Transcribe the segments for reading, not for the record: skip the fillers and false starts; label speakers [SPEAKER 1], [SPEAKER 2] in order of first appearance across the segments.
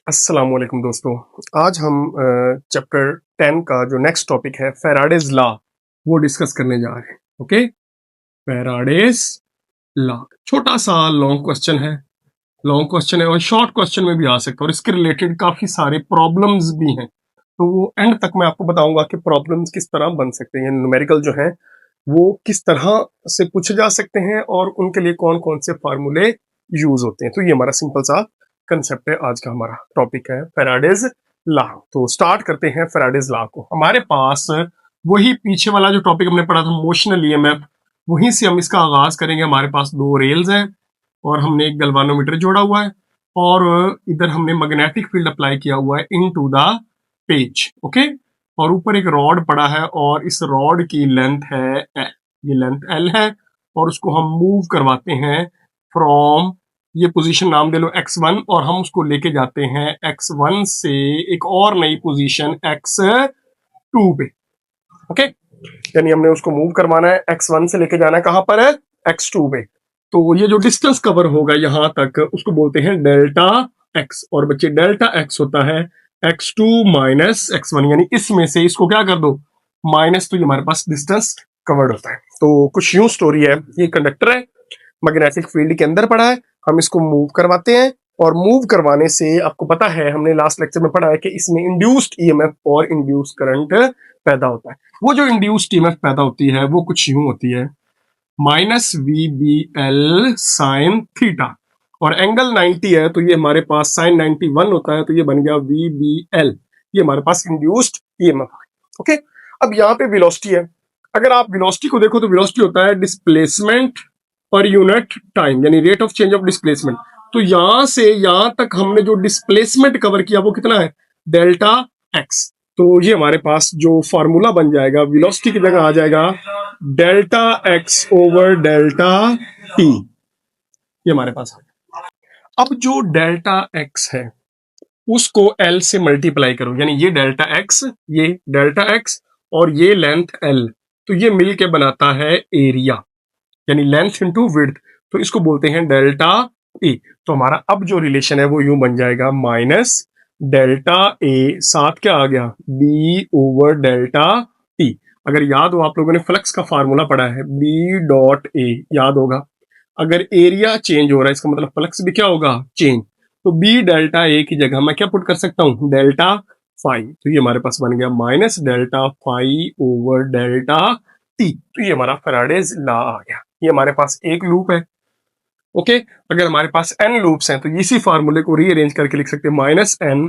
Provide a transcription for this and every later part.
[SPEAKER 1] अस्सलाम वालेकुम दोस्तों। आज हम चैप्टर 10 का जो नेक्स्ट टॉपिक है फैराडेज लॉ वो डिस्कस करने जा रहे हैं। ओके, फैराडेज लॉ छोटा सा लॉन्ग क्वेश्चन है और शॉर्ट क्वेश्चन में भी आ सकता है और इसके रिलेटेड काफी सारे प्रॉब्लम्स भी हैं। तो वो एंड तक मैं आपको बताऊंगा कि प्रॉब्लम्स किस तरह बन सकते हैं, न्यूमेरिकल जो है वो किस तरह से पूछे जा सकते हैं और उनके लिए कौन कौन से फार्मूले यूज होते हैं। तो ये हमारा सिंपल सा कंसेप्ट है। आज का हमारा टॉपिक है फैराडेज लॉ। तो स्टार्ट करते हैं फैराडेज लॉ को। हमारे पास वही पीछे वाला जो टॉपिक हमने पढ़ा था मोशनल ईएमएफ, वहीं से हम इसका आगाज करेंगे। हमारे पास दो रेल्स हैं और हमने एक गैल्वानोमीटर जोड़ा हुआ है और इधर हमने मैग्नेटिक फील्ड अप्लाई किया हुआ है इनटू द पेज। ओके, और ऊपर एक रॉड पड़ा है और इस रॉड की लेंथ है L, ये लेंथ L है और उसको हम मूव करवाते हैं फ्रॉम, ये पोजीशन नाम दे लो x1, और हम उसको लेके जाते हैं x1 से एक और नई पोजीशन x2 पे। ओके, यानी हमने उसको मूव करवाना है, x1 से लेके जाना है कहां पर है, x2 पे। तो ये जो डिस्टेंस कवर होगा यहां तक उसको बोलते हैं डेल्टा x, और बच्चे डेल्टा x होता है x2 माइनस x1, यानी इसमें से इसको क्या कर दो माइनस, तो ये हमारे पास डिस्टेंस कवर्ड होता है। तो कुछ यूं स्टोरी है, ये कंडक्टर है मैग्नेटिक फील्ड के अंदर पड़ा है, हम इसको मूव करवाते हैं और मूव करवाने से आपको पता है, हमने लास्ट लेक्चर में पढ़ा है कि इसमें इंड्यूस्ड ईएमएफ और इंड्यूस्ड करंट पैदा होता है। वो जो इंड्यूस्ड ईएमएफ पैदा होती है वो कुछ यूं होती है minus V B L sine theta, और एंगल 90 है तो ये हमारे पास साइन 91 होता है, तो ये बन गया वी बी एल, ये हमारे पास इंड्यूस्ड ईएमएफ है। ओके, अब यहाँ पे वेलोसिटी है। अगर आप वेलोसिटी को देखो तो वेलोसिटी होता है डिस्प्लेसमेंट पर यूनिट टाइम, यानी rate of change of displacement. तो यहां से यहां तक हमने जो डिस्प्लेसमेंट कवर किया वो कितना है, डेल्टा एक्स। तो ये हमारे पास जो फॉर्मूला बन जाएगा वेलोसिटी की जगह आ जाएगा delta x over delta T, ये हमारे पास है। अब जो डेल्टा एक्स है उसको एल से मल्टीप्लाई करो, यानी ये डेल्टा एक्स और ये लेंथ एल, तो ये मिलके बनाता है एरिया, यानी लेंथ इंटू विड्थ, तो इसको बोलते हैं डेल्टा ए। तो हमारा अब जो रिलेशन है वो यूं बन जाएगा माइनस डेल्टा ए साथ क्या आ गया बी ओवर डेल्टा टी। अगर याद हो, आप लोगों ने फ्लक्स का फार्मूला पढ़ा है, बी डॉट ए याद होगा। अगर एरिया चेंज हो रहा है इसका मतलब फ्लक्स भी क्या होगा, चेंज। तो बी डेल्टा ए की जगह मैं क्या पुट कर सकता हूं, डेल्टा फाई, तो ये हमारे पास बन गया minus delta phi over delta T. तो ये हमारा फैराडेज लॉ आ गया। ये हमारे पास एक लूप है। ओके, अगर हमारे पास एन लूप्स हैं तो इसी फार्मूले को रीअरेंज करके लिख सकते हैं minus N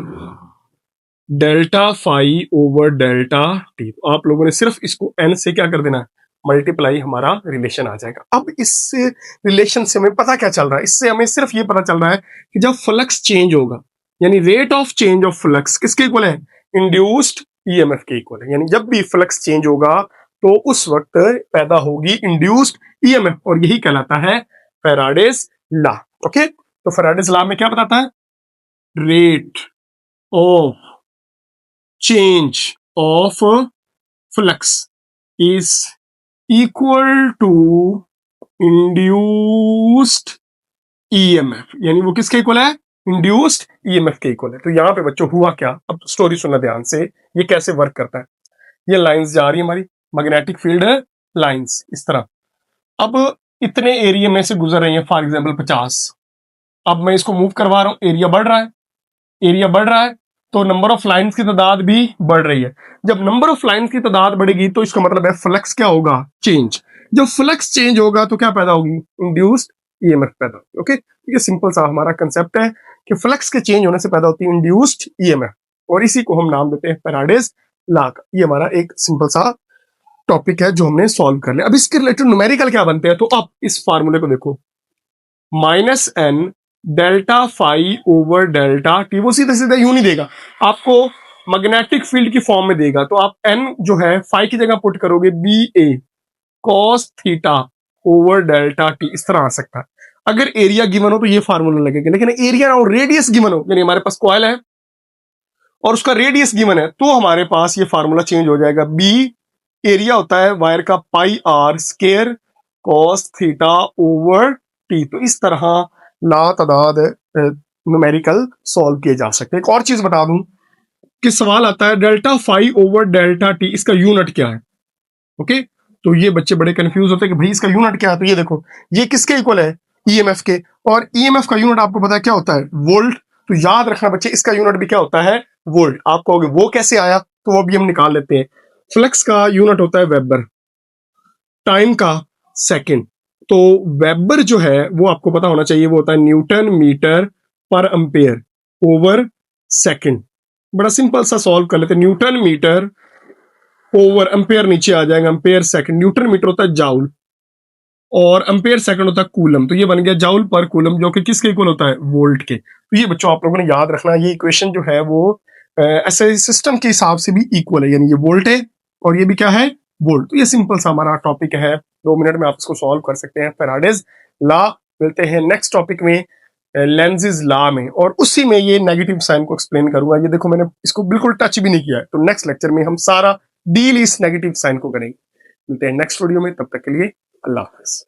[SPEAKER 1] delta phi over delta T. तो आप लोगों ने सिर्फ इसको एन से क्या कर देना है, मल्टीप्लाई, हमारा रिलेशन आ जाएगा। अब इस रिलेशन से हमें पता क्या चल रहा है, इससे हमें सिर्फ ये पता चल रहा है कि जब फ्लक्स चेंज होगा, यानी rate of change of flux किसके इक्वल है, इंड्यूस्ड ईएमएफ के इक्वल है। यानी जब भी फ्लक्स चेंज होगा तो उस वक्त पैदा होगी इंड्यूस्ड ईएमएफ, और यही कहलाता है फैराडेज लॉ। ओके, तो फैराडेज लॉ में क्या बताता है, rate of change of flux is equal to induced EMF, यानी वो किसके इक्वल है, इंड्यूस्ड ईएमएफ के इक्वल है। तो यहां पे बच्चों हुआ क्या, अब स्टोरी सुनना ध्यान से, ये कैसे वर्क करता है। ये लाइंस जा रही है हमारी मैग्नेटिक फील्ड लाइंस इस तरह, अब इतने एरिया में से गुजर रही है, फॉर एग्जांपल 50। अब मैं इसको मूव करवा रहा हूं, एरिया बढ़ रहा है तो नंबर ऑफ लाइंस की तादाद भी बढ़ रही है। जब नंबर ऑफ लाइंस की तादाद बढ़ेगी तो इसका मतलब है फ्लक्स क्या होगा, चेंज। जब फ्लक्स चेंज होगा तो क्या पैदा होगी, इंड्यूस्ड ईएमएफ पैदा होगी। ओके, ये सिंपल सा हमारा कंसेप्ट है कि फ्लक्स के चेंज होने से पैदा होती है इंड्यूस्ड ईएमएफ, और इसी को हम नाम देते हैं फैराडेज लॉ का। ये हमारा एक सिंपल सा टॉपिक है जो हमने सॉल्व कर लिया। अब इसके रिलेटेड न्यूमेरिकल क्या बनते हैं, तो अब इस फार्मूले को देखो, minus N delta phi over delta T, वो सीधे सीधे यूं नहीं देगा, आपको मैग्नेटिक फील्ड की फॉर्म में देगा। तो आप एन जो है फाई की जगह पुट करोगे B A cos theta over delta T, इस तरह आ सकता है। अगर एरिया गिवन हो तो ये फार्मूला लगेगा, लेकिन एरिया और रेडियस गिवन हो, यानी हमारे पास कॉइल है और उसका रेडियस गिवन है, तो हमारे पास ये फार्मूला चेंज हो जाएगा। बी एरिया होता है वायर का pi R square cos theta over T. तो इस तरह ला तादाद न्यूमेरिकल सॉल्व किए जा सकते हैं। एक और चीज बता दूं कि सवाल आता है delta phi over delta T, इसका यूनिट क्या है? ओके, तो ये बच्चे बड़े कंफ्यूज होते हैं कि भाई इसका यूनिट क्या है। तो ये देखो, ये किसके इक्वल है? ईएमएफ के, और ईएमएफ का यूनिट आपको पता है क्या होता है? वोल्ट। तो याद रखना बच्चे, इसका यूनिट भी क्या होता है? वोल्ट। आप कहोगे वो कैसे आया, तो वो भी हम निकाल लेते हैं। फ्लक्स का यूनिट होता है वेबर, टाइम का सेकंड। तो वेबर जो है वो आपको पता होना चाहिए, वो होता है न्यूटन मीटर पर एम्पेयर ओवर सेकंड। बड़ा सिंपल सा सॉल्व कर लेते हैं। न्यूटन मीटर ओवर एम्पेयर नीचे आ जाएगा, एम्पेयर सेकंड। न्यूटन मीटर होता है जाउल और एम्पेयर सेकंड होता है कूलम। तो ये बन गया जाउल पर कूलम, जो कि किसके इक्वल होता है? वोल्ट के। तो ये बच्चों आप लोगों ने याद रखना, ये इक्वेशन जो है वो ऐसे सिस्टम के हिसाब से भी इक्वल है, यानी ये वोल्ट है और ये भी क्या है? वोल्ट। तो ये सिंपल सा हमारा टॉपिक है, 2 मिनट में आप इसको सॉल्व कर सकते हैं। Faraday's law. मिलते हैं नेक्स्ट टॉपिक में, लेंजिस लॉ में, और उसी में ये नेगेटिव साइन को एक्सप्लेन करूंगा। ये देखो, मैंने इसको बिल्कुल टच भी नहीं किया है। तो नेक्स्ट लेक्चर में हम सारा डील इस नेगेटिव साइन को करेंगे। मिलते हैं नेक्स्ट वीडियो में, तब तक के लिए अल्लाह हाफिज।